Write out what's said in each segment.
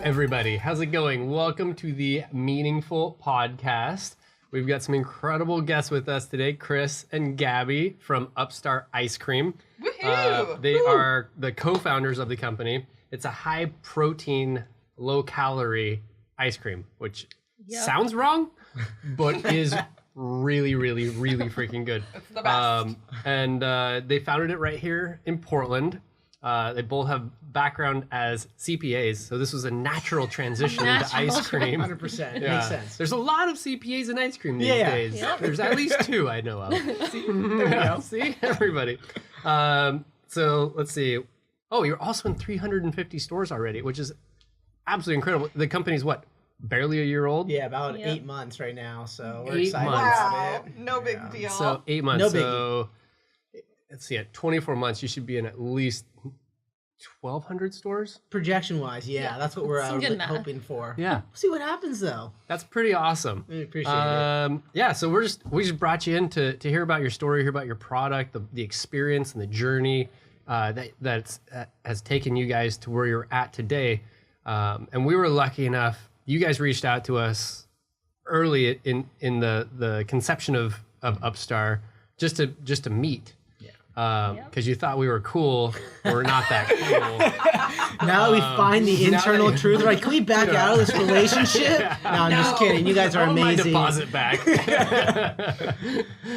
everybody. How's it going? Welcome to the Meaningfull Podcast. We've got some incredible guests with us today, Chris and Gabby from UpStar Ice Cream. Woohoo! They are the co-founders of the company. It's a high-protein, low-calorie ice cream, which sounds wrong, but is really, really, really freaking good. It's the best. And they founded it right here in Portland. They both have background as CPAs, so this was a natural transition into ice cream. 100%. Yeah. Makes sense. There's a lot of CPAs in ice cream these days. Yep. There's at least two I know of. See, there we go. See, everybody. So let's see. Oh, you're also in 350 stores already, which is absolutely incredible. The company's what? Barely a year old? Yeah, about 8 months right now, so we're 8 excited months. about Wow, it. no big deal. So 8 months. No biggie. So let's see, at 24 months, you should be in at least 1,200 stores. Projection-wise, that's what we're Some good math. hoping for. Yeah, We'll see what happens, though. that's pretty awesome. We appreciate it. Yeah, so we just brought you in to hear about your story, hear about your product, the experience and the journey that has taken you guys to where you're at today. And we were lucky enough. You guys reached out to us early in the conception of UpStar just to meet. Because you thought we were cool. We're not that cool. Now that we find the internal truth, like, can we back out of this relationship? No, I'm just kidding. You guys are All my amazing. deposit back.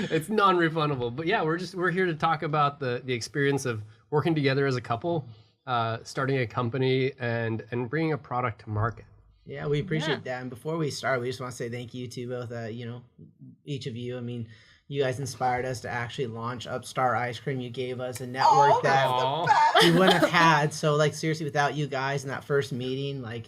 It's non-refundable. But yeah, we're here to talk about the experience of working together as a couple, starting a company, and bringing a product to market. Yeah, we appreciate that. And before we start, we just want to say thank you to both, each of you. I mean, you guys inspired us to actually launch UpStar Ice Cream. You gave us a network that we wouldn't have had. So, like, seriously, without you guys in that first meeting, like,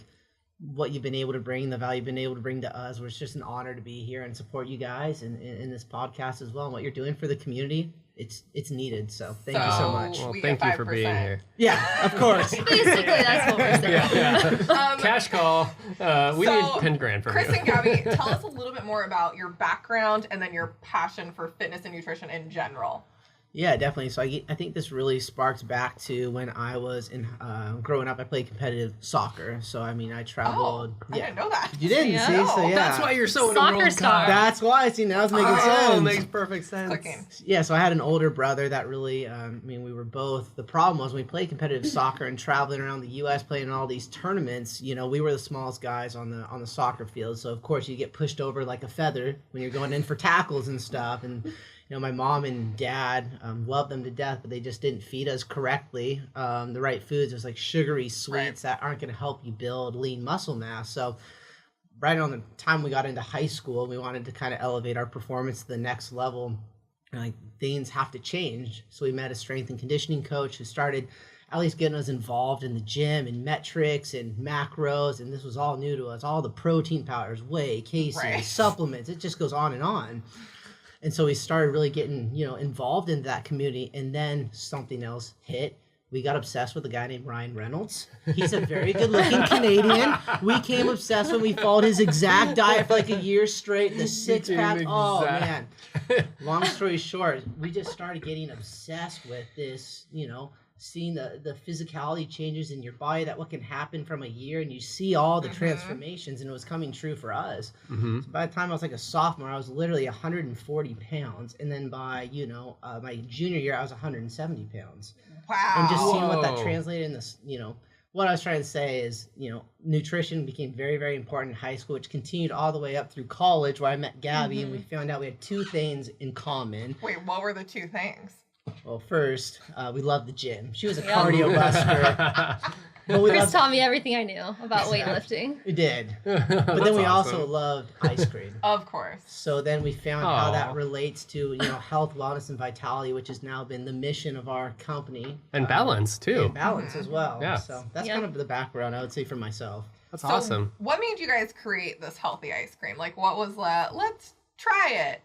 what you've been able to bring, the value you've been able to bring to us, it's just an honor to be here and support you guys in this podcast as well. And what you're doing for the community, it's needed. So thank you so much. Well, We thank get you for being 5%. here. Yeah, of course. Basically, that's what we're saying. Cash call. We need 10 grand from Chris you. and Gabby, tell us a little bit more about your background and then your passion for fitness and nutrition in general. Yeah, definitely. So I think this really sparks back to when I was growing up. I played competitive soccer. So, I mean, I traveled. I didn't know that. You didn't, Yeah. see? No. So, yeah. That's why you're so into Soccer World star. Cup. That's why. See, now it's making Oh, sense. makes perfect sense. Clicking. Yeah, so I had an older brother that really, we were both, the problem was when we played competitive soccer and traveling around the U.S. playing in all these tournaments, we were the smallest guys on the soccer field. So, of course, you get pushed over like a feather when you're going in for tackles and stuff. And, my mom and dad loved them to death, but they just didn't feed us correctly. The right foods, it was like sugary sweets that aren't going to help you build lean muscle mass. So, right on the time we got into high school, we wanted to kind of elevate our performance to the next level. Like, things have to change. So we met a strength and conditioning coach who started at least getting us involved in the gym and metrics and macros. And this was all new to us. All the protein powders, whey, casein, supplements. It just goes on and on. And so we started really getting, involved in that community. And then something else hit. We got obsessed with a guy named Ryan Reynolds. He's a very good-looking Canadian. We became obsessed when we followed his exact diet for like a year straight. The six-pack. Oh, man. Long story short, we just started getting obsessed with this, seeing the physicality changes in your body, that what can happen from a year, and you see all the transformations, and it was coming true for us. So by the time I was like a sophomore, I was literally 140 pounds. And then by, my junior year, I was 170 pounds. Wow. And just seeing what that Whoa. translated in this, what I was trying to say is, nutrition became very, very important in high school, which continued all the way up through college, where I met Gabby, and we found out we had two things in common. Wait, what were the two things? Well, first, we loved the gym. She was a cardio buster. But we Chris loved, taught me everything I knew about weightlifting. we did. But then we also loved ice cream. Of course. So then we found how Aw. that relates to, health, wellness, and vitality, which has now been the mission of our company. And balance, too. And balance as well. Yeah. So that's Yep. kind of the background, I would say, for myself. That's So awesome. what made you guys create this healthy ice cream? Like, what was that let's try it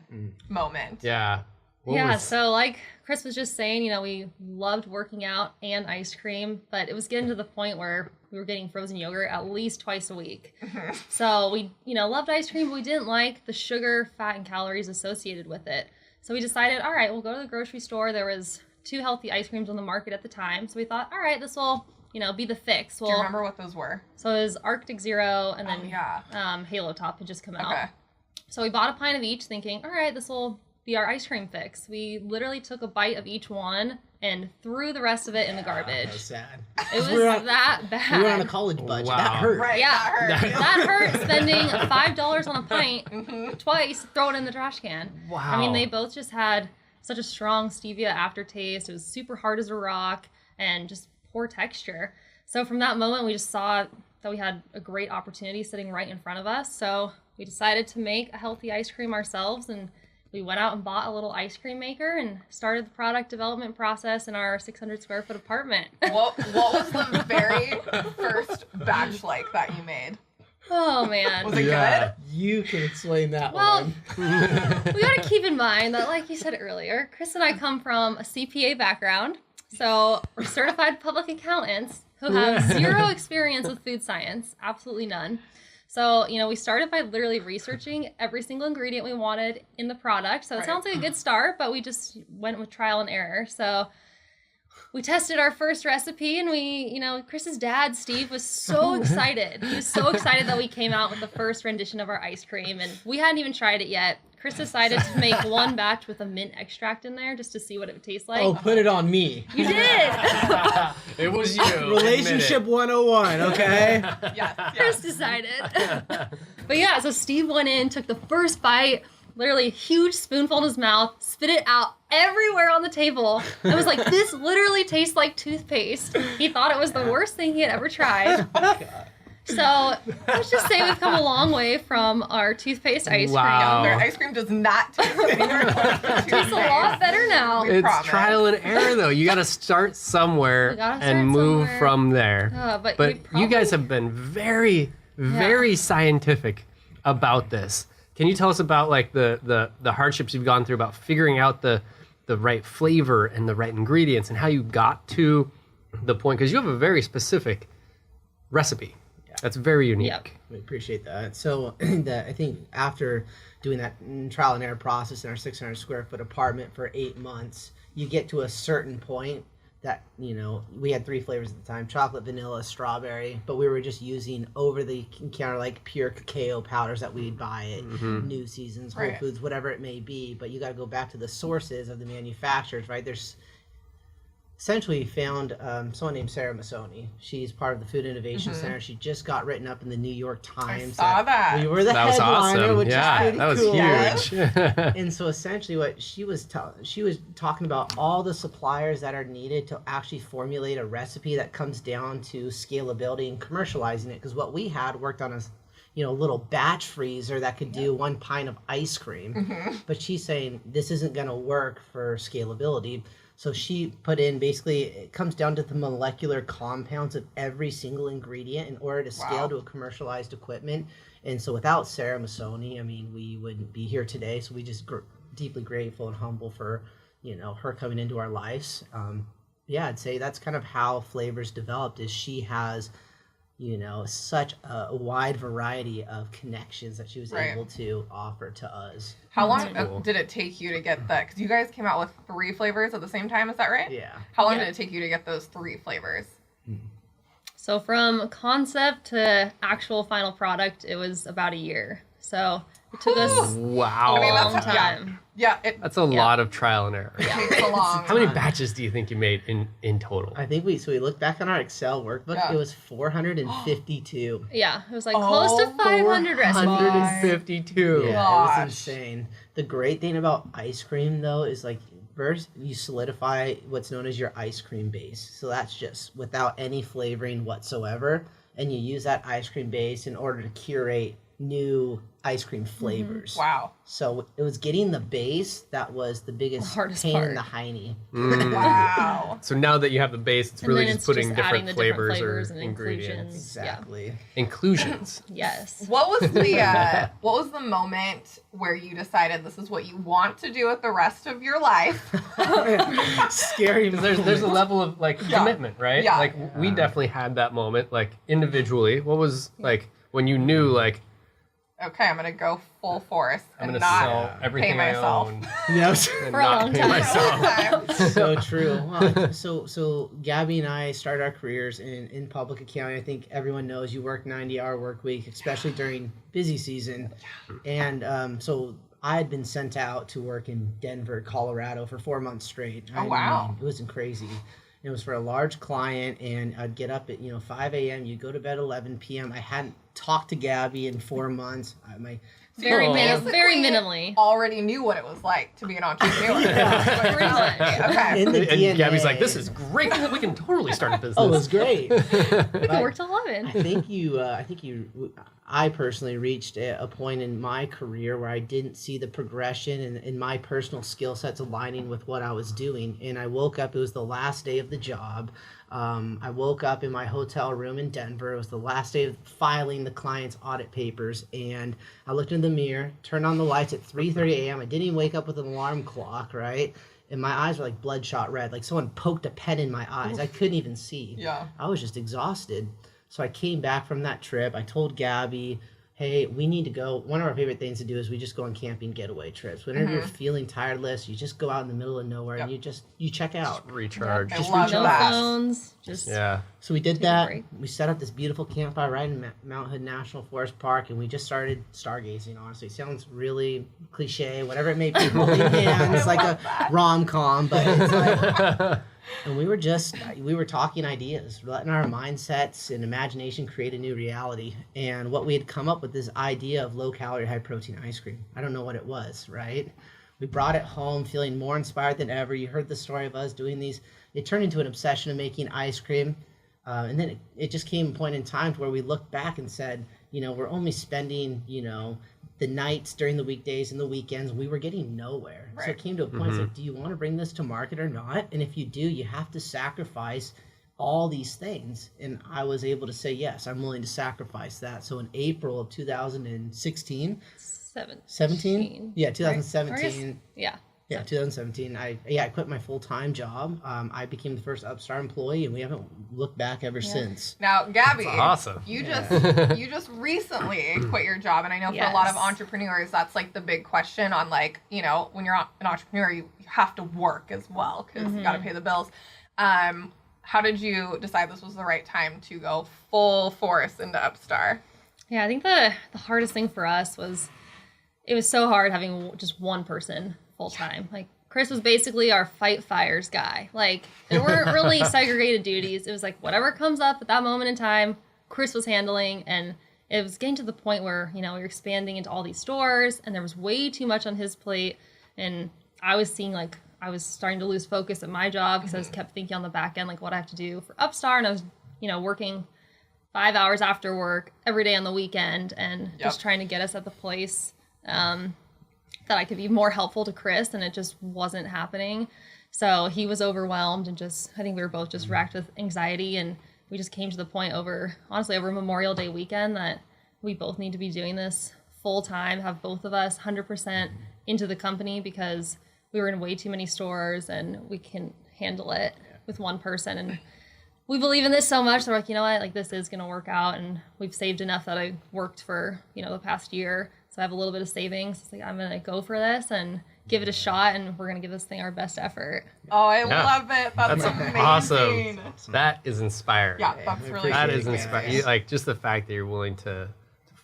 moment? Yeah. What Yeah, was- so like Chris was just saying, we loved working out and ice cream, but it was getting to the point where we were getting frozen yogurt at least twice a week. So we, loved ice cream, but we didn't like the sugar, fat, and calories associated with it. So we decided, all right, we'll go to the grocery store. There was 2 healthy ice creams on the market at the time. So we thought, all right, this will be the fix. Do you remember what those were? So it was Arctic Zero and then yeah. Halo Top had just come out. Okay. So we bought a pint of each thinking, all right, this will be our ice cream fix. We literally took a bite of each one and threw the rest of it in the garbage. That was sad. It was that bad. We were on a college budget. Wow. That hurt. Right. Yeah, That hurt. that hurt spending $5 on a pint twice, throw it in the trash can. Wow. I mean, they both just had such a strong stevia aftertaste. It was super hard as a rock and just poor texture. So from that moment, we just saw that we had a great opportunity sitting right in front of us. So we decided to make a healthy ice cream ourselves, and we went out and bought a little ice cream maker and started the product development process in our 600 square foot apartment. What was the very first batch like that you made? Oh, man. Was it good? You can explain that Well, one. we got to keep in mind that, like you said earlier, Chris and I come from a CPA background. So we're certified public accountants who have zero experience with food science, absolutely none. So, we started by literally researching every single ingredient we wanted in the product. So it sounds like a good start, but we just went with trial and error. So we tested our first recipe, and Chris's dad, Steve, was so excited. He was so excited that we came out with the first rendition of our ice cream, and we hadn't even tried it yet. Chris decided to make one batch with a mint extract in there just to see what it would taste like. Oh, put it on me. You did! It was you. Relationship 101, okay? Yes. Chris decided. But yeah, so Steve went in, took the first bite, literally a huge spoonful in his mouth, spit it out everywhere on the table, and was like, this literally tastes like toothpaste. He thought it was the worst thing he had ever tried. So let's just say we've come a long way from our toothpaste ice Wow. Their ice cream does not taste anywhere close to cream. Tastes a lot better now. We It's promise. trial and error, though. You got to start somewhere We gotta and start move somewhere. from there. But You guys have been very, very scientific about this. Can you tell us about like the hardships you've gone through about figuring out the right flavor and the right ingredients and how you got to the point? Because you have a very specific recipe. That's very unique. Yep. We appreciate that. So I think after doing that trial and error process in our 600 square foot apartment for 8 months, you get to a certain point that, we had 3 flavors at the time, chocolate, vanilla, strawberry, but we were just using over the counter like pure cacao powders that we'd buy at New Seasons, Whole Right. Foods, whatever it may be. But you got to go back to the sources of the manufacturers, right? There's essentially found someone named Sarah Masoni. She's part of the Food Innovation Center. She just got written up in the New York Times. saw that. We were the That was headliner, awesome. which Yeah, is pretty that was cool. huge. And so essentially what she was talking about all the suppliers that are needed to actually formulate a recipe that comes down to scalability and commercializing it. Because what we had worked on is little batch freezer that could do 1 pint of ice cream. But she's saying this isn't going to work for scalability. So she put in, basically, it comes down to the molecular compounds of every single ingredient in order to scale to a commercialized equipment. And so without Sarah Masoni, we wouldn't be here today. So we just deeply grateful and humble for, her coming into our lives. I'd say that's kind of how Flavors developed, is she has, such a wide variety of connections that she was able to offer to us. How long cool. did it take you to get that? Because you guys came out with 3 flavors at the same time, is that right? Yeah. How long did it take you to get those 3 flavors? So from concept to actual final product, it was about a year. So it took us Wow. I mean, a long that's- time. Yeah, it That's a lot of trial and error. takes a long How many time. batches do you think you made in total? I think we looked back on our Excel workbook. Yeah. It was 452. Yeah, it was like close to 500 recipes. 152. Yeah, it Gosh. was insane. The great thing about ice cream, though, is like first you solidify what's known as your ice cream base. So that's just without any flavoring whatsoever, and you use that ice cream base in order to curate new ice cream flavors. Wow. So it was getting the base that was the biggest The hardest pain part. in the hiney. Wow. So now that you have the base, it's And really then just putting adding different the flavors, flavors or and ingredients. inclusions. Exactly. Inclusions. Yeah. Yes. What was the moment where you decided this is what you want to do with the rest of your life? Scary. Because there's a level of like commitment, right? Yeah. Like we definitely had that moment, like individually. What was like when you knew like okay, I'm gonna go full force I'm and gonna not sell everything pay myself. I own Yes. and For a not long pay time. myself. So true. Well, so Gabby and I started our careers in public accounting. I think everyone knows you work 90-hour work week, especially during busy season. And so I had been sent out to work in Denver, Colorado for 4 months straight. Oh, wow. It was crazy. It was for a large client, and I'd get up at 5 a.m. You'd go to bed 11 p.m. I hadn't talked to Gabby in 4 months. Very, Oh. very minimally. Already knew what it was like to be an entrepreneur. Yeah. Pretty much. Okay. In the And DNA. Gabby's like, this is great. We can totally start a business. Oh, it was great. We can work till 11. I personally reached a point in my career where I didn't see the progression and my personal skill sets aligning with what I was doing. And I woke up, it was the last day of the job. I woke up in my hotel room in Denver. It was the last day of filing the client's audit papers. And I looked in the mirror, turned on the lights at 3:30 a.m. I didn't even wake up with an alarm clock, right? And my eyes were like bloodshot red, like someone poked a pen in my eyes. I couldn't even see. Yeah. I was just exhausted. So I came back from that trip. I told Gabby, hey, we need to go. One of our favorite things to do is we just go on camping getaway trips. Whenever you're feeling tireless, you just go out in the middle of nowhere and you check out. Just recharge. I Just love No relax. phones. Just Yeah. So we did Take a that. break. We set up this beautiful campfire right in Mount Hood National Forest Park, and we just started stargazing, honestly. It sounds really cliche, whatever it may be. Holding hands, like a rom-com, but it's like... And we were talking ideas, letting our mindsets and imagination create a new reality. And what we had come up with, this idea of low-calorie, high-protein ice cream. I don't know what it was, right? We brought it home feeling more inspired than ever. You heard the story of us doing these. It turned into an obsession of making ice cream. And then it just came a point in time to where we looked back and said, we're only spending, the nights during the weekdays and the weekends. We were getting nowhere. Right. So it came to a point, it's like, do you want to bring this to market or not? And if you do, you have to sacrifice all these things. And I was able to say, yes, I'm willing to sacrifice that. So in April of 2016, 17? Yeah, 2017. Yeah. Yeah, 2017. I quit my full-time job. I became the first UpStar employee, and we haven't looked back ever since. Now, Gabby, That's awesome. you just recently quit your job, and I know for a lot of Yes. entrepreneurs, that's like the big question on like, when you're an entrepreneur, you have to work as well because you got to pay the bills. How did you decide this was the right time to go full force into UpStar? Yeah, I think the hardest thing for us was it was so hard having just one person full time. Like Chris was basically our fight fires guy. Like there weren't really segregated duties. It was like whatever comes up at that moment in time, Chris was handling, and it was getting to the point where, we were expanding into all these stores and there was way too much on his plate. And I was seeing like I was starting to lose focus at my job because I just kept thinking on the back end, like what I have to do for UpStar. And I was, working 5 hours after work every day on the weekend and just trying to get us at the place that I could be more helpful to Chris, and it just wasn't happening. So he was overwhelmed and I think we were both just racked with anxiety, and we just came to the point over Memorial Day weekend that we both need to be doing this full time, have both of us 100% into the company because we were in way too many stores and we can handle it with one person. And we believe in this so much. So we're like, like this is going to work out. And we've saved enough that I worked for, the past year. So I have a little bit of savings. It's like, I'm going to go for this and give it a shot. And we're going to give this thing our best effort. Oh, I love it. That's amazing. Awesome. That is inspiring. Yeah, that's really That cool. is inspiring. Like just the fact that you're willing to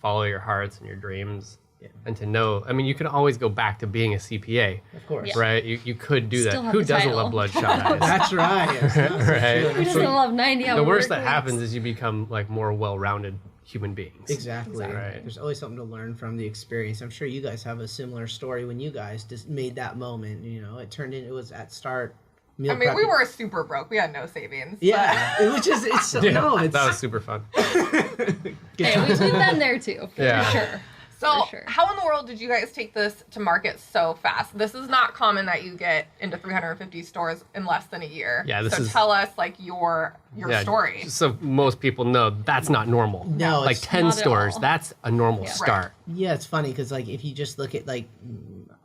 follow your hearts and your dreams and to know, you can always go back to being a CPA. Of course. Yeah. Right? You could do Still that. have Who the doesn't title. love bloodshot eyes? That's right. Right? Who doesn't love 90 hour The worst work that weeks? happens is you become like more well-rounded human beings. Exactly. Right. There's always something to learn from the experience. I'm sure you guys have a similar story when you guys just made that moment. It was at start. We were super broke. We had no savings. Yeah, it was just, it's so, That was super fun. Good Hey, time. we've been there too, for sure. So For sure. how in the world did you guys take this to market so fast? This is not common that you get into 350 stores in less than a year. Yeah, so tell us like your story. So most people know that's not normal. No, like it's 10 not at stores, all. that's a normal start. Yeah, it's funny because like if you just look at like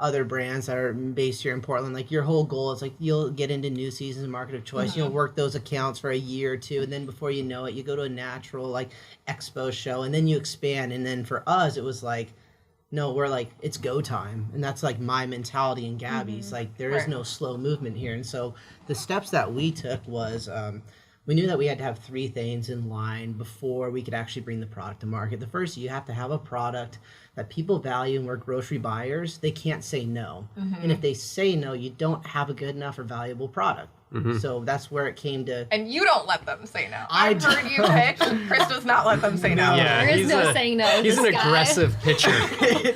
other brands that are based here in Portland, like your whole goal is like you'll get into new seasons and market of choice. You'll work those accounts for a year or two, and then before you know it, you go to a natural like expo show, and then you expand. And then for us, it was like, no, we're like, it's go time. And that's like my mentality and Gabby's. Like, there is no slow movement here. And so the steps that we took was we knew that we had to have 3 things in line before we could actually bring the product to market. The first, you have to have a product that people value, and we're grocery buyers. They can't say no. And if they say no, you don't have a good enough or valuable product. So that's where it came to. And you don't let them say no. I've heard you pitch. Chris does not let them say no. Yeah, There is no saying no. He's an This guy. aggressive pitcher.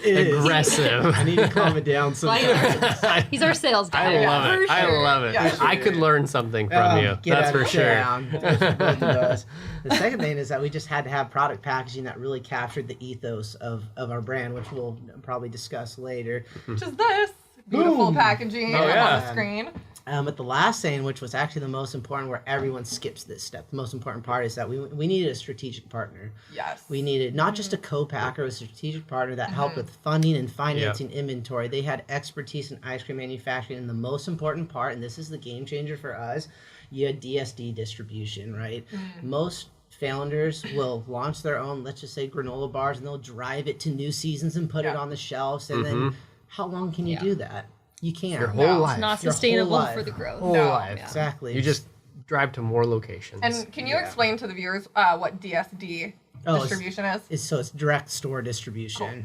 Aggressive. I need to calm it down sometimes. He's our sales guy. I love it. For I sure. love it. Yeah, I could learn something from you. That's for sure. Both of us. The second thing is that we just had to have product packaging that really captured the ethos of our brand, which we'll probably discuss later. Which is this beautiful packaging Oh, up yeah. on the screen. But the last thing, which was actually the most important, where everyone skips this step, the most important part is that we needed a strategic partner. Yes. We needed not just a co-packer, a strategic partner that helped with funding and financing inventory. They had expertise in ice cream manufacturing, and the most important part, and this is the game changer for us, you had DSD distribution, right? Most founders will launch their own, let's just say, granola bars, and they'll drive it to new seasons and put it on the shelves. And then how long can you do that? You can't. Your whole life. It's not Your whole sustainable life. for the growth. Whole life. Exactly. You just drive to more locations. And can you explain to the viewers what DSD distribution is? So it's direct store distribution.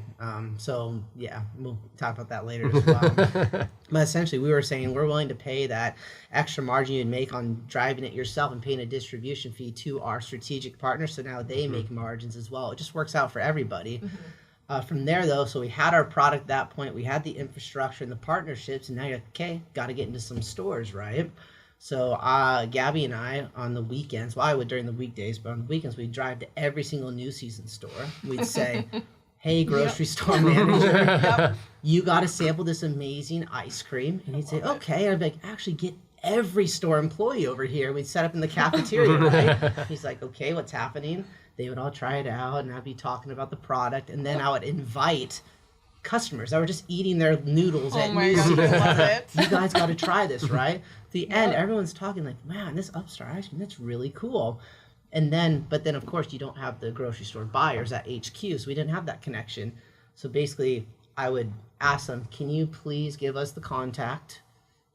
So yeah, we'll talk about that later as well. But essentially, we were saying we're willing to pay that extra margin you'd make on driving it yourself and paying a distribution fee to our strategic partners. So now they make margins as well. It just works out for everybody. From there, though, so we had our product at that point. We had the infrastructure and the partnerships, and now you're like, okay, got to get into some stores, right? So Gabby and I, on the weekends, well, I would during the weekdays, but on the weekends, we'd drive to every single new season store. We'd say, hey, grocery store manager, you got to sample this amazing ice cream. And he'd say, okay. And I'd be like, actually, get every store employee over here. We'd set up in the cafeteria, right? He's like, okay, what's happening? They would all try it out, and I'd be talking about the product, and then I would invite customers that were just eating their noodles at my New God, Zealand. I love it. You guys got to try this, right? At the end, everyone's talking like, man, this UpStar Ice Cream, that's really cool. And then, but then, of course, you don't have the grocery store buyers at HQ, so we didn't have that connection. So basically, I would ask them, can you please give us the contact?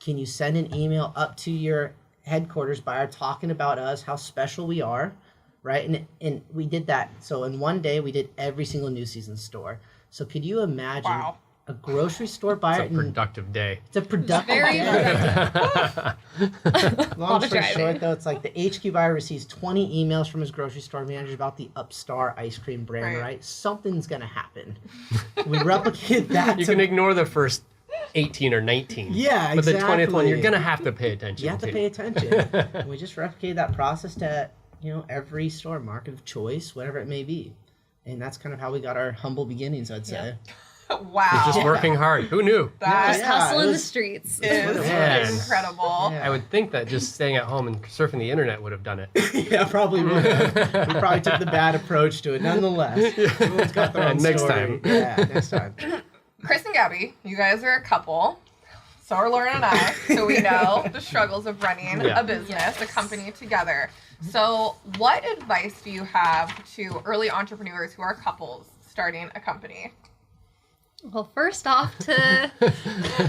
Can you send an email up to your headquarters buyer talking about us, how special we are? Right, and we did that. So in one day, we did every single new season store. So could you imagine a grocery store buyer? It's a productive day. It's a productive Very day. productive. Long story driving. short, though, it's like the HQ buyer receives 20 emails from his grocery store manager about the UpStar Ice Cream brand, right? Something's gonna happen. We replicated that. You can ignore the first 18 or 19. Yeah, But the 20th one, exactly. you're going to have to pay attention You have to pay attention. And we just replicated that process to every store, market of choice, whatever it may be. And that's kind of how we got our humble beginnings, I'd say. Wow. Just working hard. Who knew? That Yeah, Hustle in it the was- streets. is Man. incredible. Yeah. I would think that just staying at home and surfing the internet would have done it. Yeah, probably would have. We probably took the bad approach to it. Nonetheless, everyone's got their own Next story. time. Yeah, next time. Chris and Gabby, you guys are a couple. So are Loren and I. So we know the struggles of running Yeah. a business, a company together. So what advice do you have to early entrepreneurs who are couples starting a company? Well, first off, to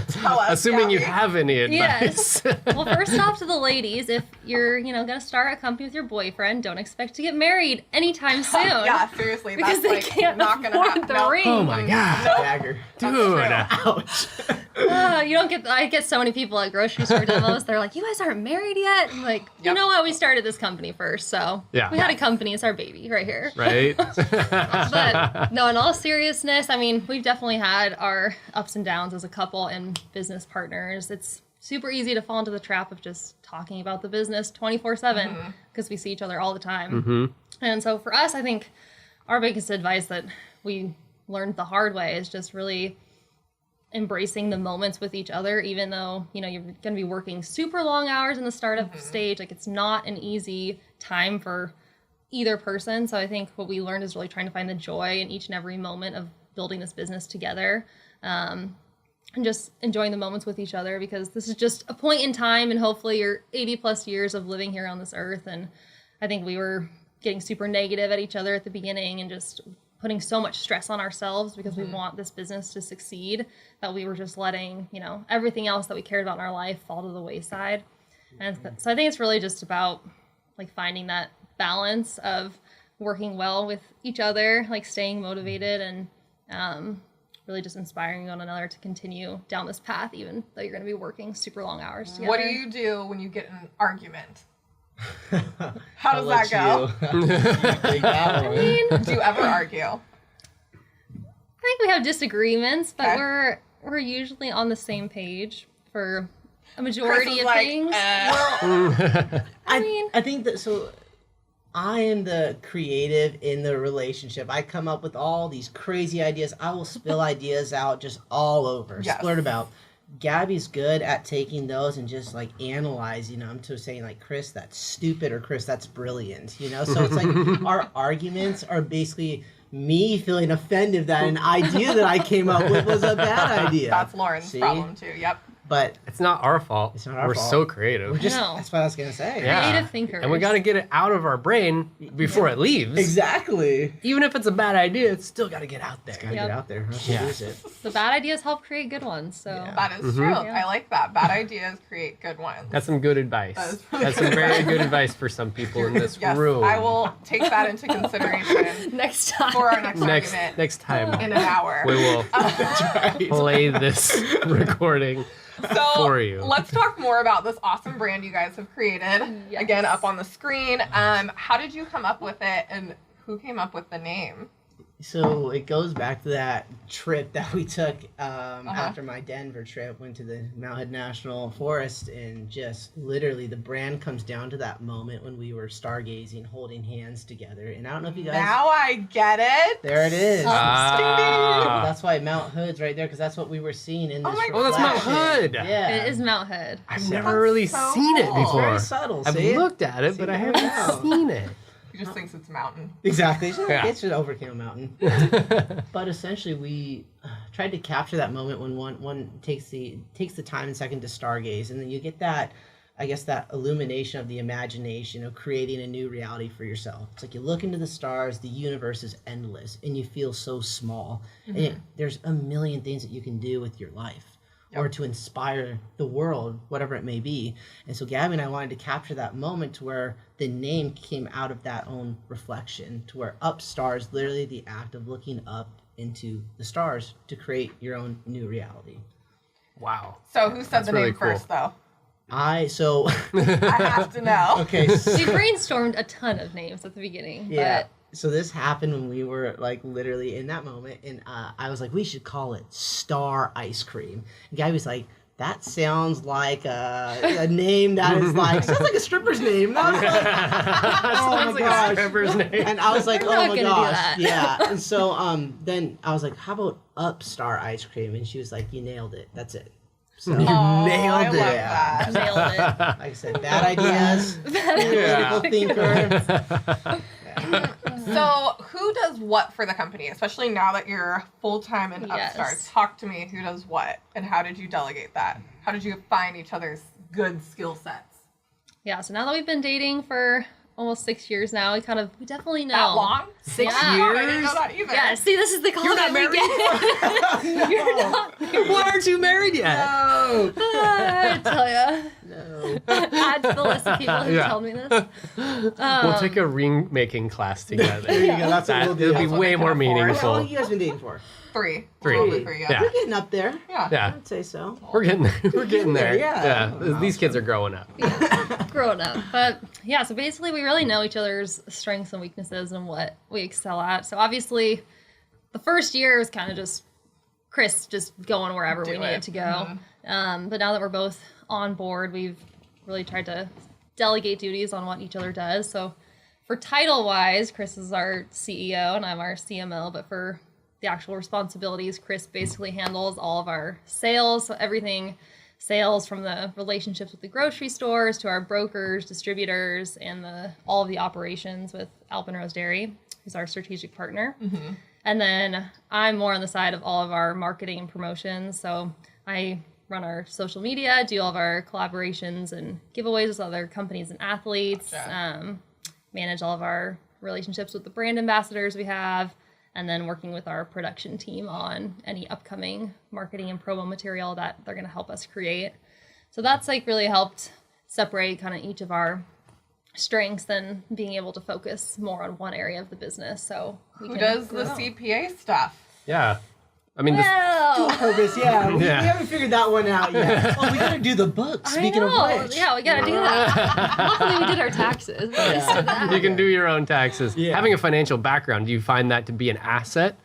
Tell us, Assuming you Gabby. have any advice. yes. Well, first off, to the ladies, if you're gonna start a company with your boyfriend, don't expect to get married anytime soon. Yeah, seriously. Because that's they like can't not gonna afford happen. the No. ring. Oh my God. Dagger. Dude. Ouch. You don't get. I get so many people at grocery store demos. They're like, "You guys aren't married yet." I'm like, you Yep. know what? We started this company first, so Yeah. we had a company. It's our baby right here. Right? But no, in all seriousness, I mean, we've definitely had our ups and downs as a couple and business partners. It's super easy to fall into the trap of just talking about the business 24/7 because we see each other all the time. And so for us, I think our biggest advice that we learned the hard way is just really embracing the moments with each other, even though, you're going to be working super long hours in the startup stage. Like, it's not an easy time for either person. So I think what we learned is really trying to find the joy in each and every moment of building this business together. and just enjoying the moments with each other, because this is just a point in time, and hopefully your 80 plus years of living here on this earth. And I think we were getting super negative at each other at the beginning and just putting so much stress on ourselves because we want this business to succeed, that we were just letting, you know, everything else that we cared about in our life fall to the wayside. And so I think it's really just about like finding that balance of working well with each other, like staying motivated, and really just inspiring one another to continue down this path, even though you're going to be working super long hours together. What do you do when you get in an argument? How does that go? I mean, Do you ever argue? I think we have disagreements, but Okay. we're usually on the same page for a majority of like, things. I think that, so I am the creative in the relationship. I come up with all these crazy ideas. I will spill ideas out just all over, Yes. splurt about. Gabby's good at taking those and just like analyzing them to saying like, Chris, that's stupid, or Chris, that's brilliant, you know? So it's like our arguments are basically me feeling offended that an idea that I came up with was a bad idea. That's Loren's See? problem too. Yep. But It's not our fault. It's not our We're fault. so creative. we're just, No. that's what I was going to say. Yeah. Creative thinkers. And we got to get it out of our brain before it leaves. Exactly. Even if it's a bad idea, it's still got to get out there. Gotta Yep. get out there. Have Yeah. to use it. The bad ideas help create good ones. So Yeah. That is true. Yeah. I like that. Bad ideas create good ones. That's some good advice. That is really That's some good very advice. good advice for some people in this Yes, room. I will take that into consideration next time. for our next argument next time in an hour. we will Right. play this recording So for you. let's talk more about this awesome brand you guys have created. Yes. Again, up on the screen. How did you come up with it, and who came up with the name? So it goes back to that trip that we took after my Denver trip. Went to the Mount Hood National Forest, and just literally the brand comes down to that moment when we were stargazing, holding hands together. And I don't know if you guys. Now I get it. There it is. Ah. That's why Mount Hood's right there, because that's what we were seeing in Oh this. my Oh, that's Mount reflection. Hood. Yeah. It is Mount Hood. I've So- never really so seen it cool. It's very before. subtle. I've see? looked at it, but I See, there you haven't go. seen it. He just thinks it's mountain. Exactly. Yeah. It should overcame a mountain. But essentially, we tried to capture that moment when one takes the time and second to stargaze, and then you get that, I guess, that illumination of the imagination of creating a new reality for yourself. It's like you look into the stars, the universe is endless, and you feel so small. And there's a million things that you can do with your life. Or to inspire the world, whatever it may be. And so Gabby and I wanted to capture that moment to where the name came out of that own reflection, to where UpStar is literally the act of looking up into the stars to create your own new reality. Wow. So who said That's the really name cool. first, though? I I have to know. okay, We so, brainstormed a ton of names at the beginning. yeah. But So this happened when we were like literally in that moment, and I was like, we should call it Star Ice Cream. And Gabby was like, that sounds like a name that is like, sounds like a stripper's name. And I was like, Sounds my like gosh. a stripper's name. and I was like, We're oh not my gonna do gosh, that. yeah. And so then I was like, how about UpStar Ice Cream? And she was like, you nailed it. That's it. So You like Oh, nailed I it. love that. nailed it. I said, bad ideas, Yeah. analytical thinker. So who does what for the company, especially now that you're full-time in Yes. UpStar? Talk to me. Who does what, and how did you delegate that? How did you find each other's good skill sets? Yeah, so now that we've been dating for almost 6 years now, we definitely know. That long? 6 Yeah. I didn't years? know that either. Yeah, see, this is the call You're not that we get. You're not married. Why aren't you married yet? No. I tell ya. No. Add to the list of people who Yeah. told me this. We'll take a ring making class together. There you go. That's what we'll do. It'll be That's what way they can more afford. How long meaningful. have you guys been dating for? 3. Three. Totally 3, yeah. Yeah. We're getting up there. Yeah. Yeah, I'd say so. we're getting there. Yeah. These kids are growing up. Growing up. But yeah, so basically we really know each other's strengths and weaknesses and what we excel at. So obviously the first year was kind of just Chris just going wherever we Do needed it. to go. But now that we're both on board, we've really tried to delegate duties on what each other does. So for title wise, Chris is our CEO and I'm our CMO, but for the actual responsibilities, Chris basically handles all of our sales, so everything sales from the relationships with the grocery stores to our brokers, distributors, and all of the operations with Alpenrose Dairy, who's our strategic partner. And then I'm more on the side of all of our marketing and promotions. So I run our social media, do all of our collaborations and giveaways with other companies and athletes, Gotcha. Manage all of our relationships with the brand ambassadors we have, and then working with our production team on any upcoming marketing and promo material that they're going to help us create. So that's like really helped separate kind of each of our strengths and being able to focus more on one area of the business. So Who does the CPA stuff? Yeah. I mean, Well, Purpose, yeah. We haven't figured that one out yet. Oh, we gotta do the book. Speaking of which. Yeah, we gotta do that. Luckily, we did our taxes. But we still gotta you can do your own taxes. Yeah. Having a financial background, do you find that to be an asset?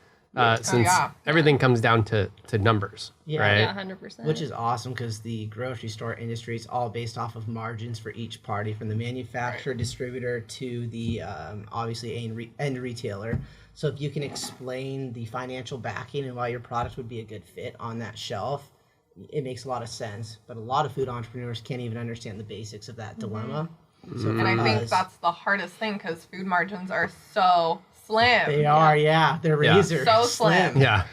Since yeah. everything comes down to numbers, Yeah. right? Yeah, 100%. Which is awesome because the grocery store industry is all based off of margins for each party, from the manufacturer, distributor to the obviously end retailer. So if you can explain the financial backing and why your product would be a good fit on that shelf, it makes a lot of sense. But a lot of food entrepreneurs can't even understand the basics of that dilemma. So And I think that's the hardest thing because food margins are so slim. they are, yeah, they're Yeah. razor So slim. Yeah.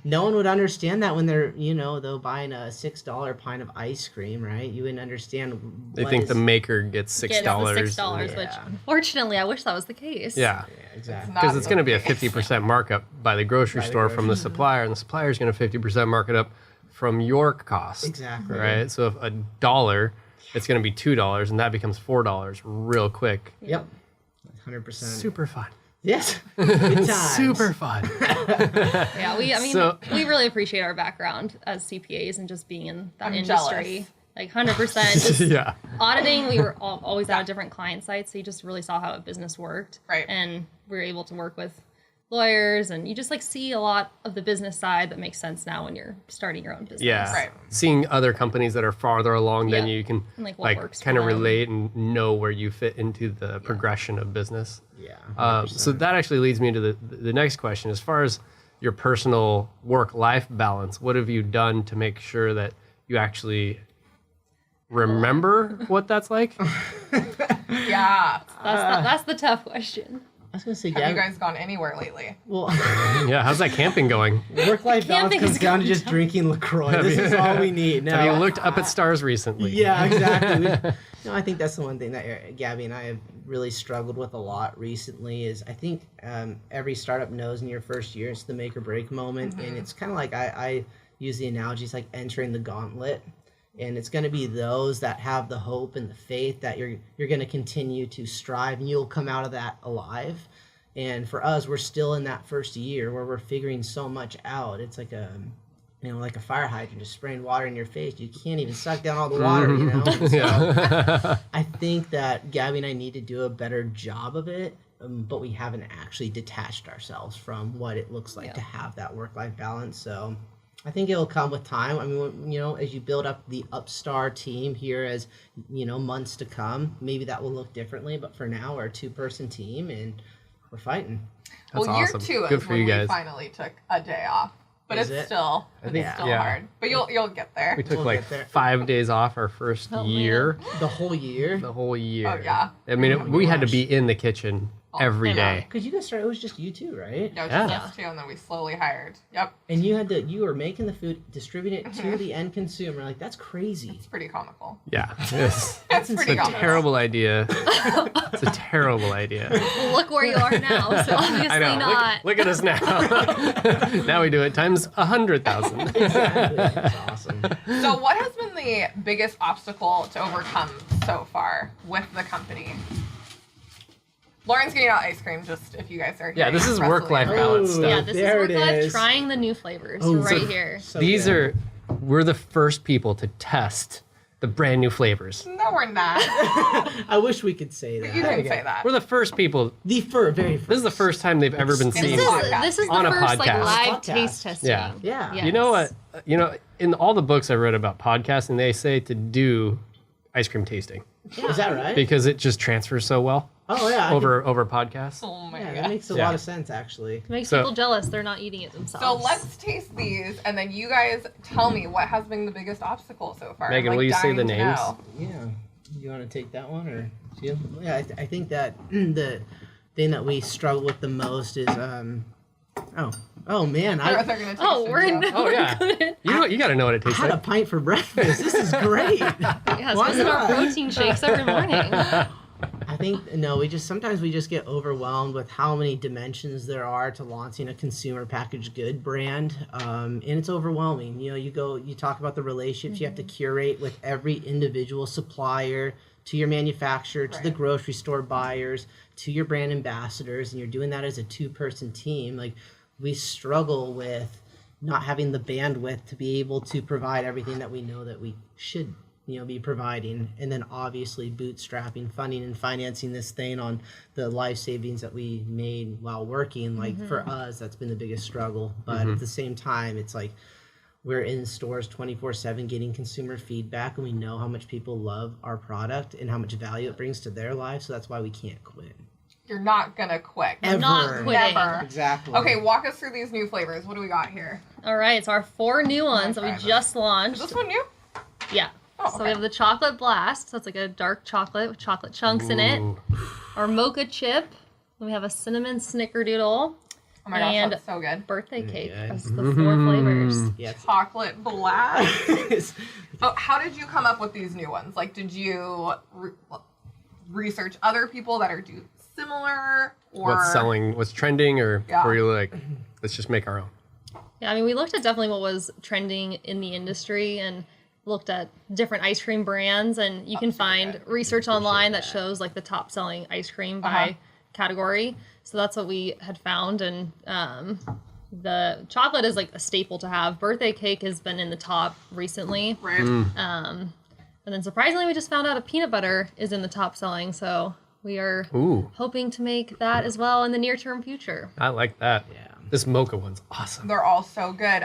No one would understand that when they're, though buying a $6 pint of ice cream, right? You wouldn't understand. They think the maker gets $6. Get the $6, which Yeah. unfortunately, I wish that was the case. Yeah. Yeah, exactly. Because it's going to be a Not the 50% markup by the grocery By the store from the supplier, and the supplier is going to 50% mark it up from your cost. Exactly. Right? So if $1, it's going to be $2, and that becomes $4 real quick. Yep. 100%. Super fun. Yes. Good times. Super fun. Yeah, So- we really appreciate our background as CPAs and just being in that I'm industry. jealous. Like 100%. Just Yeah. auditing, we were always at a different client site, so you just really saw how a business worked. Right. And we were able to work with lawyers, and you just like see a lot of the business side that makes sense now when you're starting your own business. Yeah. Right. Seeing other companies that are farther along than Yeah. you, you can And, like, what works for kind of them. relate and know where you fit into the progression of business. Yeah. So that actually leads me to the next question. As far as your personal work-life balance, what have you done to make sure that you actually remember what that's like? Yeah. That's the tough question. I was going to say, Have you guys gone anywhere lately? well, Yeah, how's that camping going? work-life balance Camping comes is down to going just drinking LaCroix. This is all we need. No, Have you looked up at stars recently? Yeah, exactly. I think that's the one thing that Gabby and I have really struggled with a lot recently is I think every startup knows in your first year it's the make or break moment. And it's kind of like I use the analogy, it's like entering the gauntlet. And it's going to be those that have the hope and the faith that you're going to continue to strive and you'll come out of that alive. And for us, we're still in that first year where we're figuring so much out. It's like like a fire hydrant just spraying water in your face. You can't even suck down all the water, And so Yeah. I think that Gabby and I need to do a better job of it, but we haven't actually detached ourselves from what it looks like to have that work-life balance. So I think it'll come with time. I mean, as you build up the UpStar team here as, months to come, maybe that will look differently. But for now, we're a 2-person team and we're fighting. That's well, year awesome. 2 Good is for when you we guys. finally took a day off. But Is it's it? still think- still yeah. hard. But you'll get there. We took We'll like get there. 5 days off our first Oh, man. year. The whole year? The whole year. Oh, yeah. I mean, we had to gosh. be in the kitchen every yeah. day. Because you guys started, it was just you two, right? Yeah, Yeah. just us 2, and then we slowly hired. Yep. And you were making the food, distributing it to the end consumer. Like, that's crazy. It's pretty comical. Yeah. It's It's a pretty comical. terrible idea. It's a terrible idea. Well, look where you are now, so obviously I know. not. Look at us now. Now we do it times 100,000. Exactly. That's awesome. So what has been the biggest obstacle to overcome so far with the company? Loren's getting out ice cream, just if you guys are Yeah, this hearing is rustling work-life in the balance Ooh. stuff. Yeah, this There is it work life is. trying the new flavors Oh, right so- here. So These good. we're the first people to test the brand new flavors. No, we're not. I wish we could say that. You can say that. We're the first people. The very first. This is the first time they've ever been This seen. This is On the a first like podcast. live Podcast. taste testing. Yeah. Yeah. Yes. You know what? In all the books I read about podcasting, they say to do ice cream tasting Is that right? because it just transfers so well Oh, yeah. over podcasts. Oh my Yeah, god. that makes a Yeah. lot of sense, actually. It makes So- people jealous. They're not eating it themselves. So let's taste these, and then you guys tell me what has been the biggest obstacle so far. Megan, I'm, will you say dying the to names? know. Yeah. You want to take that one or you? Yeah, I think that the thing that we struggle with the most is Oh man, They're I gonna taste Oh, it, we're too. Oh, yeah. You got to know what it tastes had a like. pint for breakfast. This is great. Yeah, Why it's in our not? protein shakes every morning. I think no, sometimes we just get overwhelmed with how many dimensions there are to launching a consumer packaged good brand, and it's overwhelming. You talk about the relationships you have to curate with every individual supplier, to your manufacturer, to the Right. grocery store buyers, to your brand ambassadors, and you're doing that as a 2-person team. Like, we struggle with not having the bandwidth to be able to provide everything that we know that we should be providing, and then obviously bootstrapping, funding, and financing this thing on the life savings that we made while working. Like, for us, that's been the biggest struggle. But at the same time, it's like we're in stores 24/7 getting consumer feedback, and we know how much people love our product and how much value it brings to their lives. So that's why we can't quit. You're not gonna quit. Ever. Not quitting. Never. Exactly. Okay, walk us through these new flavors. What do we got here? All right, it's our 4 new ones that we try this. just Is launched. this one new? Yeah. Oh, So okay. we have the chocolate blast. So it's like a dark chocolate with chocolate chunks in it. Ooh. Our mocha chip. Then we have a cinnamon snickerdoodle. Oh my gosh, And- that's so good. Birthday cake. good. That's the 4 flavors. Yeah. it's- Chocolate blast. Oh, how did you come up with these new ones? Like, did you research other people that are similar, or What's selling, what's trending, or Yeah. were you like, let's just make our own? Yeah, I mean, we looked at definitely what was trending in the industry and looked at different ice cream brands, and you can find research online that shows like the top selling ice cream by category. So that's what we had found, and the chocolate is like a staple to have. Birthday cake has been in the top recently, right? and then surprisingly, we just found out a peanut butter is in the top selling. So we are Ooh, hoping to make that as well in the near term future. I like that. Yeah. This mocha one's awesome. They're all so good.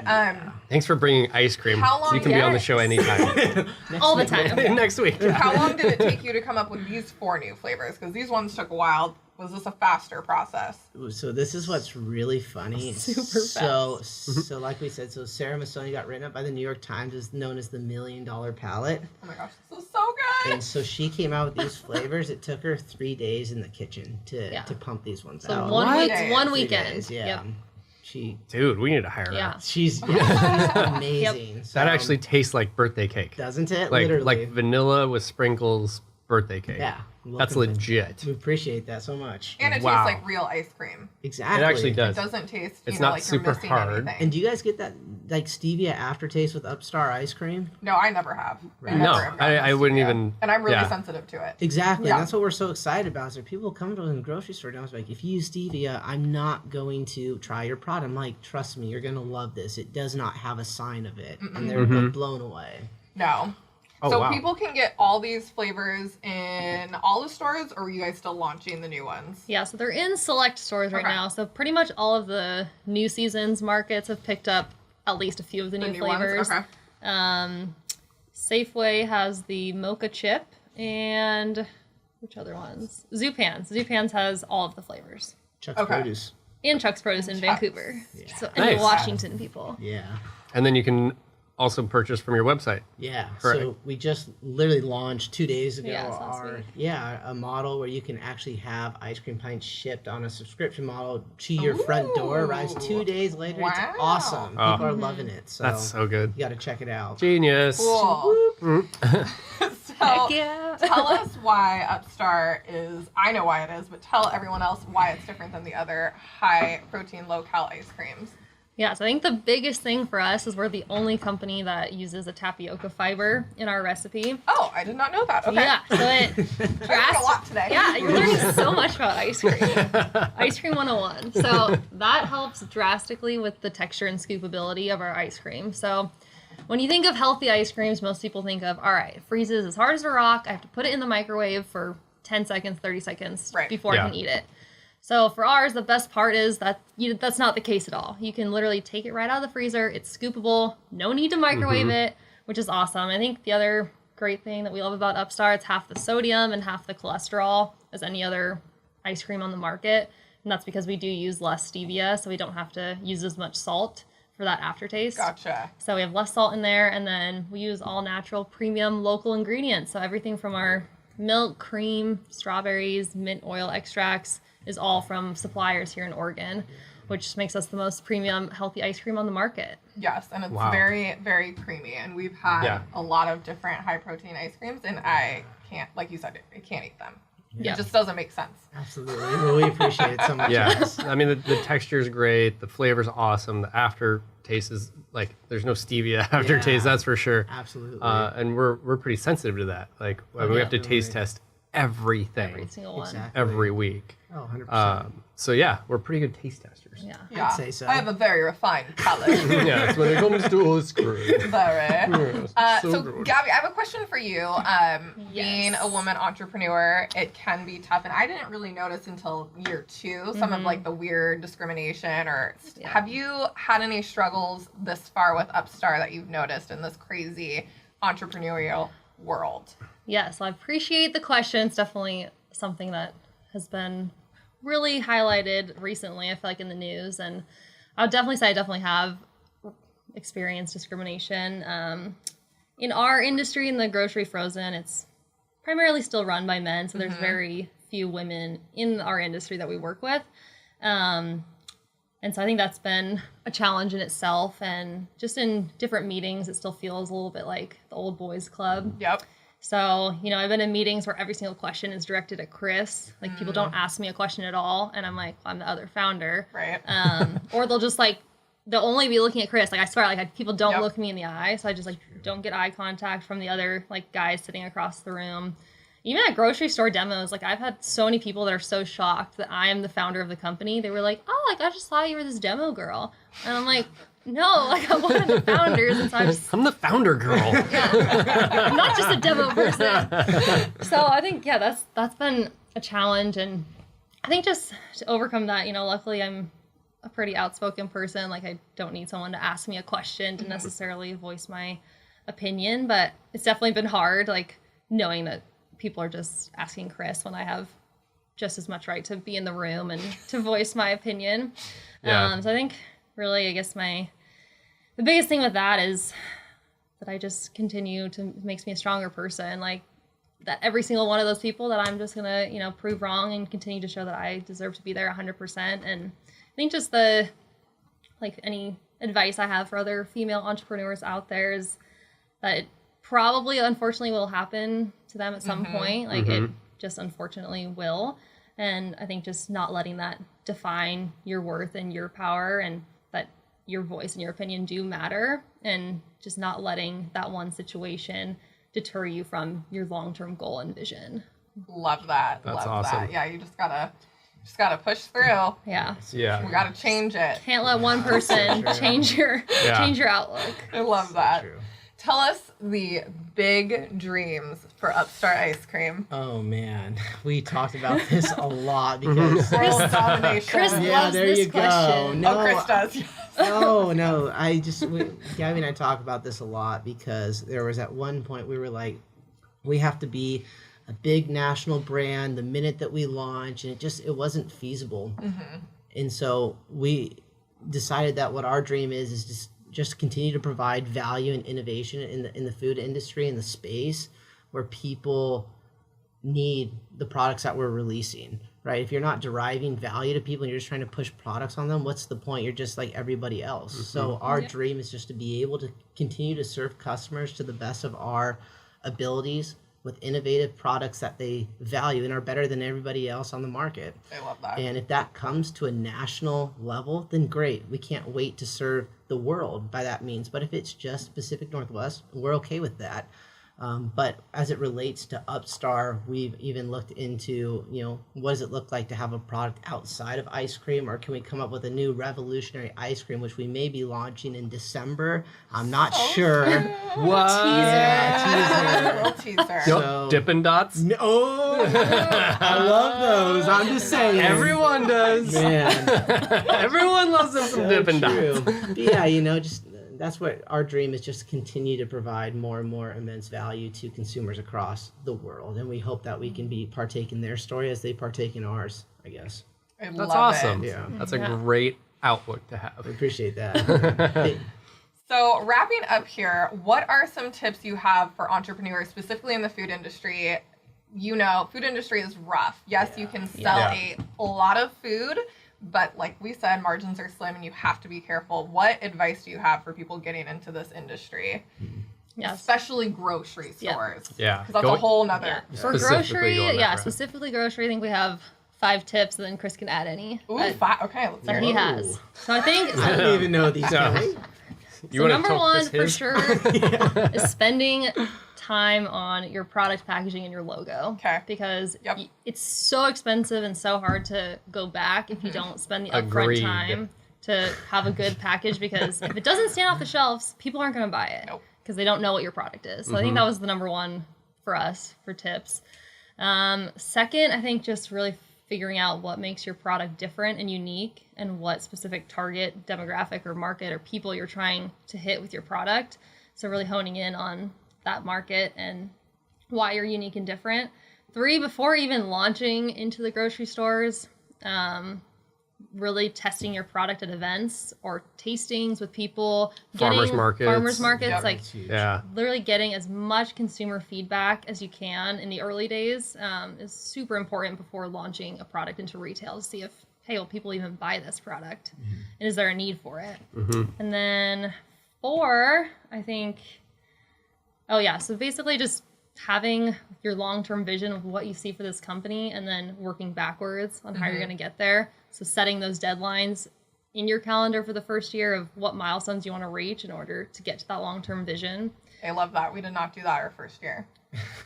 Thanks for bringing ice cream. How long- You can be on the Yes. show anytime. All the time. Next week. How long did it take you to come up with these 4 new flavors? Because these ones took a while. Was this a faster process? So this is what's really funny. Super So like we said, so Sarah Missoni got written up by the New York Times as known as the $1 million palette. Oh my gosh, this is so good. And so she came out with these flavors. It took her 3 days in the kitchen to pump these ones So out. one What? week, Days. 1 3 weekend. days, yeah. Yep. Dude, we need to hire her. Yeah. she's amazing. That So, actually tastes like birthday cake. doesn't it? Like Literally. vanilla with sprinkles birthday cake. Yeah. That's Welcome to- legit. We appreciate that so much. And it Wow. tastes like real ice cream. Exactly. It actually It does. doesn't taste, It's not like super you're missing hard. anything. And do you guys get that like stevia aftertaste with UpStar Ice Cream? No, I never have. Right. I No, never have gotten I this wouldn't stevia. even- And I'm really yeah. sensitive to it. Exactly. Yeah. And that's what we're so excited about. So people come to us in the grocery store and I was like, if you use stevia, I'm not going to try your product. I'm like, trust me, you're gonna love this. It does not have a sign of it. And they're blown away. No. Oh, So wow. people can get all these flavors in all the stores, or are you guys still launching the new ones? Yeah, so they're in select stores right Okay. now. So pretty much all of the new seasons markets have picked up at least a few of the new flavors. ones? Okay. Safeway has the mocha chip, and which other ones? Zupan's. Zupan's has all of the flavors. Chuck's Okay. Produce. And Chuck's Produce in Chuck's. Vancouver. Yeah. So any Nice. Washington people. Yeah. And then you can also purchase from your website. Yeah. Correct. So we just literally launched 2 days ago Yeah, it's last week. a model where you can actually have ice cream pints shipped on a subscription model to your front door. Arrives 2 days later. It's Wow. awesome. Oh. People are loving it. So That's so good. you got to check it out. Genius. Cool. So Yeah. tell us why UpStar is, I know why it is, but tell everyone else why it's different than the other high protein, low cal ice creams. Yeah, so I think the biggest thing for us is we're the only company that uses a tapioca fiber in our recipe. Oh, I did not know that. Okay. Yeah, so it I learned a lot today. Yeah, you're learning so much about ice cream. Ice cream 101. So that helps drastically with the texture and scoopability of our ice cream. So when you think of healthy ice creams, most people think of, all right, it freezes as hard as a rock. I have to put it in the microwave for 10 seconds, 30 seconds Right. before Yeah. I can eat it. So for ours, the best part is that that's not the case at all. You can literally take it right out of the freezer. It's scoopable. No need to microwave it, which is awesome. I think the other great thing that we love about UpStar, it's half the sodium and half the cholesterol as any other ice cream on the market. And that's because we do use less stevia, so we don't have to use as much salt for that aftertaste. Gotcha. So we have less salt in there, and then we use all natural premium local ingredients. So everything from our milk, cream, strawberries, mint oil extracts is all from suppliers here in Oregon. which makes us the most premium healthy ice cream on the market. Yes, and it's Wow. very, very creamy. And we've had a lot of different high protein ice creams, and I can't, like you said, I can't eat them. Yeah. It just doesn't make sense. Absolutely. Well, we appreciate it so much. Yeah, Yes. I mean the texture is great, the flavor's awesome, the aftertaste is like there's no stevia aftertaste, Yeah. that's for sure. Absolutely. And we're pretty sensitive to that. Like I mean, we have to taste test everything Every single one. Exactly. every week. Oh, 100%. So yeah, we're pretty good taste testers. Yeah. Yeah. say so. I have a very refined palate. Yeah, when it comes to ice cream. Very. So, good. Gabby, I have a question for you. Being a woman entrepreneur, it can be tough, and I didn't really notice until year 2 some of like the weird discrimination. Or have you had any struggles this far with UpStar that you've noticed in this crazy entrepreneurial world? Yes, I appreciate the question. It's definitely something that has been really highlighted recently, I feel like, in the news. And I would definitely say I definitely have experienced discrimination. In our industry, in the grocery frozen, it's primarily still run by men. So there's very few women in our industry that we work with. And so I think that's been a challenge in itself. And just in different meetings, it still feels a little bit like the old boys club. Yep. So, you know, I've been in meetings where every single question is directed at Chris. Like, people don't ask me a question at all. And I'm like, well, I'm the other founder. Right. Or they'll just, like, they'll only be looking at Chris. Like, I swear, like, people don't look me in the eye. So I just, like, don't get eye contact from the other, like, guys sitting across the room. Even at grocery store demos, like, I've had so many people that are so shocked that I am the founder of the company. They were like, oh, like, I just thought you were this demo girl. And I'm like, no, like, I'm one of the founders. And so I'm the founder girl. I'm not just a demo person. So I think, that's been a challenge. And I think just to overcome that, you know, luckily I'm a pretty outspoken person. Like, I don't need someone to ask me a question to necessarily voice my opinion. But it's definitely been hard, like, knowing that people are just asking Chris when I have just as much right to be in the room and to voice my opinion. Yeah. So I think really, I guess the biggest thing with that is that I just continue to makes me a stronger person. Like, that every single one of those people that I'm just gonna, you know, prove wrong and continue to show that I deserve to be there 100%. And I think just any advice I have for other female entrepreneurs out there is that it probably, unfortunately, will happen to them at some point. Like, it just unfortunately will. And I think just not letting that define your worth and your power, and that your voice and your opinion do matter, and just not letting that one situation deter you from your long-term goal and vision. Love that. That's Love awesome. that. Yeah, you just gotta push through. Yeah. Yeah. We gotta change it. Can't let one person change your outlook. I love that. True. Tell us the big dreams for UpStar Ice Cream. Oh man, we talked about this a lot because World domination. Chris yeah, loves there this you question. go. No, Chris does. Yes. no. Gabby and I talk about this a lot because there was at one point we were like, we have to be a big national brand the minute that we launch, and it wasn't feasible. And so we decided that what our dream is just continue to provide value and innovation in the food industry, in the space where people need the products that we're releasing, right? If you're not deriving value to people and you're just trying to push products on them, what's the point? You're just like everybody else. So our dream is just to be able to continue to serve customers to the best of our abilities with innovative products that they value and are better than everybody else on the market. I love that. And if that comes to a national level, then great. We can't wait to serve the world by that means. But if it's just Pacific Northwest, we're okay with that. But as it relates to UpStar, we've even looked into, what does it look like to have a product outside of ice cream, or can we come up with a new revolutionary ice cream, which we may be launching in December? I'm not sure. What? Yeah, Little teaser. So- Dippin' Dots? Oh, I love those. I'm just saying. Everyone does. Man. Everyone loves them some Dippin' Dots. But yeah, that's what our dream is, just continue to provide more and more immense value to consumers across the world. And we hope that we can partake in their story as they partake in ours, I guess. I That's love awesome. it. Yeah. That's a great outlook to have. I appreciate that. So wrapping up here, what are some tips you have for entrepreneurs, specifically in the food industry? Food industry is rough. Yes, you can sell a lot of food, But like we said, margins are slim and you have to be careful. What advice do you have for people getting into this industry? Yes. Especially grocery stores. Yeah. Because that's a whole nother. For Specifically grocery, going that route. specifically grocery, I think we have 5 tips, and then Chris can add any. Ooh, But okay, let's that hear he it. has. So I think I don't even know these guys. You so wanna number tell one Chris for his? sure is spending time on your product packaging and your logo. Okay. Because Yep. it's so expensive and so hard to go back if you don't spend the upfront Agreed. time to have a good package, because if it doesn't stand off the shelves, people aren't going to buy it Nope. because they don't know what your product is. So I think that was the number one for us for tips. Second, I think just really figuring out what makes your product different and unique, and what specific target demographic or market or people you're trying to hit with your product. So really honing in on that market and why you're unique and different. 3, before even launching into the grocery stores, really testing your product at events or tastings with people. Farmers markets. Farmers markets, Yep. like That's huge. Yeah. literally getting as much consumer feedback as you can in the early days is super important before launching a product into retail to see if, hey, will people even buy this product? And is there a need for it? And then 4, I think, so basically just having your long-term vision of what you see for this company and then working backwards on how you're going to get there. So setting those deadlines in your calendar for the first year of what milestones you want to reach in order to get to that long-term vision. I love that. We did not do that our first year.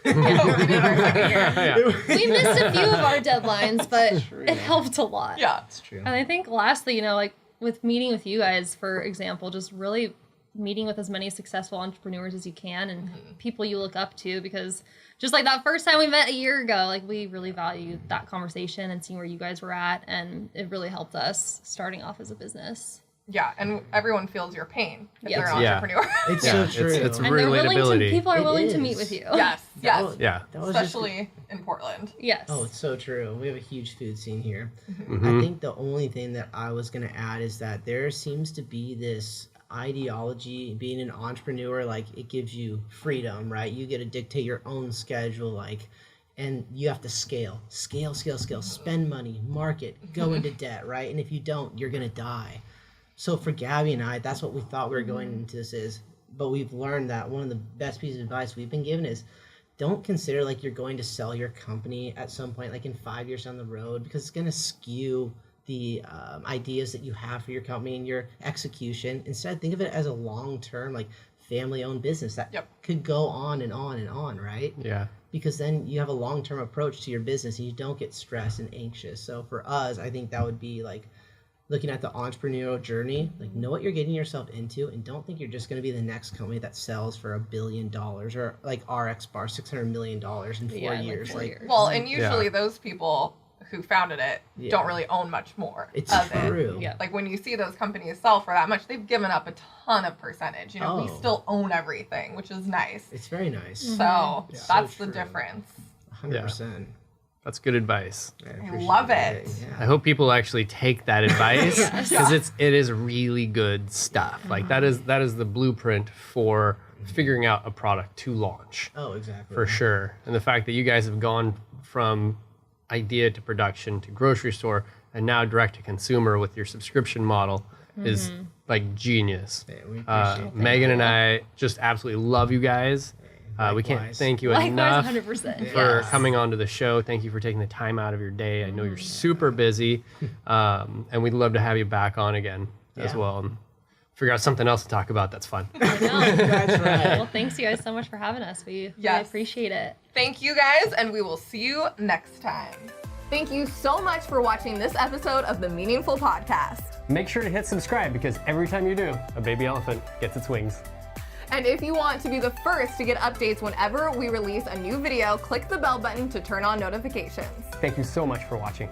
We did our second year. Yeah. We missed a few of our deadlines, but it helped a lot. Yeah. It's true. And I think lastly, like with meeting with you guys, for example, just really meeting with as many successful entrepreneurs as you can and people you look up to, because just like that first time we met a year ago, like we really valued that conversation and seeing where you guys were at, and it really helped us starting off as a business. Yeah, and everyone feels your pain if Yes. they're an Yeah. entrepreneur. It's Yeah, so it's- true. it's And they're willing to, relatability. people are It willing to is. meet with you. Yes, yes. Yeah. That was just- Especially in Portland. Yes. Oh, it's so true. We have a huge food scene here. Mm-hmm. I think the only thing that I was going to add is that there seems to be this ideology, being an entrepreneur, like it gives you freedom, right? You get to dictate your own schedule, like, and you have to scale, spend money, market, go into debt, right? And if you don't, you're going to die. So for Gabby and I, that's what we thought we were going into this is, but we've learned that one of the best pieces of advice we've been given is don't consider like you're going to sell your company at some point, like in 5 years down the road, because it's going to skew the ideas that you have for your company and your execution. Instead, think of it as a long-term, like family-owned business that could go on and on and on, right? Yeah. Because then you have a long-term approach to your business and you don't get stressed and anxious. So for us, I think that would be like looking at the entrepreneurial journey, like know what you're getting yourself into and don't think you're just going to be the next company that sells for $1 billion or like RX Bar, $600 million in 4 years. like 4 years. Well, and usually those people who founded it don't really own much more It's of true. it. Yeah. Like when you see those companies sell for that much, they've given up a ton of percentage. You know, we Oh. still own everything, which is nice. It's very nice. So Yeah. that's So the true. difference. 100%. That's good advice. I I appreciate love that. it. Yeah. I hope people actually take that advice because it is really good stuff. Like that is the blueprint for figuring out a product to launch Oh, exactly. for sure. And the fact that you guys have gone from idea to production to grocery store and now direct to consumer with your subscription model is like genius. Yeah, we appreciate that. Megan and I just absolutely love you guys. We can't Likewise. thank you Likewise, enough 100%. for Yes. coming onto the show. Thank you for taking the time out of your day. I know you're super busy, and we'd love to have you back on again as Yeah. well and figure out something else to talk about. That's fun. I know. That's right. Well, thanks you guys so much for having us. We really Yes. appreciate it. Thank you guys, and we will see you next time. Thank you so much for watching this episode of the Meaningfull Podcast. Make sure to hit subscribe because every time you do, a baby elephant gets its wings. And if you want to be the first to get updates whenever we release a new video, click the bell button to turn on notifications. Thank you so much for watching.